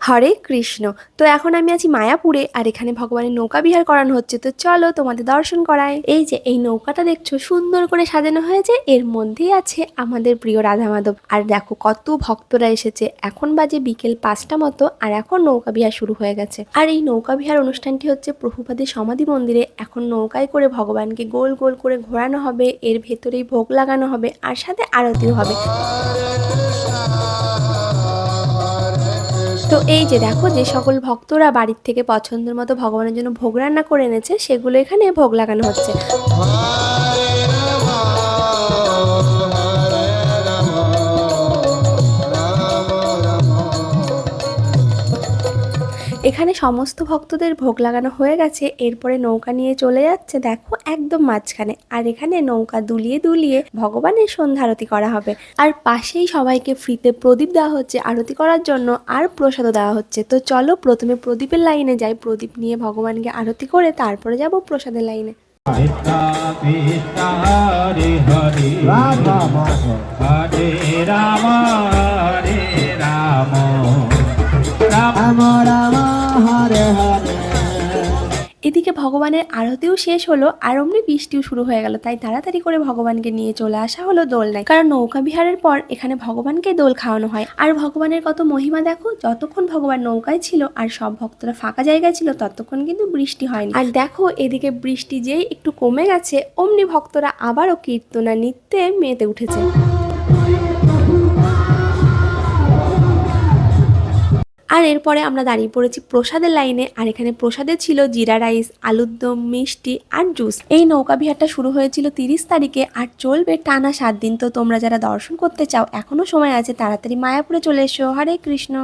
হরে কৃষ্ণ। তো এখন আমি আছি মায়াপুরে, আর এখানে ভগবানের নৌকা বিহার করানো হচ্ছে। তো চলো তোমাদের দর্শন করাই। এই যে এই নৌকাটা দেখছো সুন্দর করে সাজানো হয়েছে, এর মধ্যেই আছে আমাদের প্রিয় রাধা মাধব। আর দেখো কত ভক্তরা এসেছে। এখন বাজে বিকেল 5টা মতো, আর এখন নৌকা বিহার শুরু হয়ে গেছে। আর এই নৌকা বিহার অনুষ্ঠানটি হচ্ছে প্রভুপাদের সমাধি মন্দিরে। এখন নৌকায় করে ভগবানকে গোল গোল করে ঘোরানো হবে, এর ভেতরেই ভোগ লাগানো হবে, আর সাথে আরতিও হবে। তো এই যে দেখো, যে সকল ভক্তরা বাড়ির থেকে পছন্দের মতো ভগবানের জন্য ভোগ রান্না করে এনেছে, সেগুলো এখানে ভোগ লাগানো হচ্ছে। এখানে সমস্ত ভক্তদের ভোগ লাগানো হয়ে গেছে। এরপরে নৌকা নিয়ে চলে যাচ্ছে দেখো একদম মাঝখানে, আর এখানে নৌকা দুলিয়ে দুলিয়ে ভগবানের সন্ধ্যা আরতি করা হবে। আর পাশেই সবাইকে ফ্রিতে প্রদীপ দেওয়া হচ্ছে আরতি করার জন্য, আর প্রসাদও দেওয়া হচ্ছে। তো চলো প্রথমে প্রদীপের লাইনে যাই, প্রদীপ নিয়ে ভগবানকে আরতি করে তারপরে যাব প্রসাদের লাইনে। হরে হরে হরে রাম হরে রাম রাম রাম হরে হরে। এদিকে ভগবানের আরতিও শেষ হলো, আর অমনি বৃষ্টিও শুরু হয়ে গেল। তাই তাড়াতাড়ি করে ভগবানকে নিয়ে চলে আসা হলো দোলনায়, কারণ নৌকা বিহারের পর এখানে ভগবানকে দোল খাওয়ানো হয়। আর ভগবানের কত মহিমা দেখো, যতক্ষণ ভগবান নৌকায় ছিল আর সব ভক্তরা ফাঁকা জায়গায় ছিল, ততক্ষণ কিন্তু বৃষ্টি হয়নি। আর দেখো এদিকে বৃষ্টি যেই একটু কমে গেছে, অমনি ভক্তরা আবারও কীর্তনা নৃত্যে মেতে উঠেছে। আর এরপরে আমরা দাঁড়িয়ে পড়েছি প্রসাদের লাইনে। আর এখানে প্রসাদে ছিল জিরা রাইস, আলুর দম, মিষ্টি আর জুস। এই নৌকা বিহারটা শুরু হয়েছিল 30 তারিখে আর চলবে টানা 7 দিন। তো তোমরা যারা দর্শন করতে চাও, এখনো সময় আছে, তাড়াতাড়ি মায়াপুরে চলে এসো। হরে কৃষ্ণ।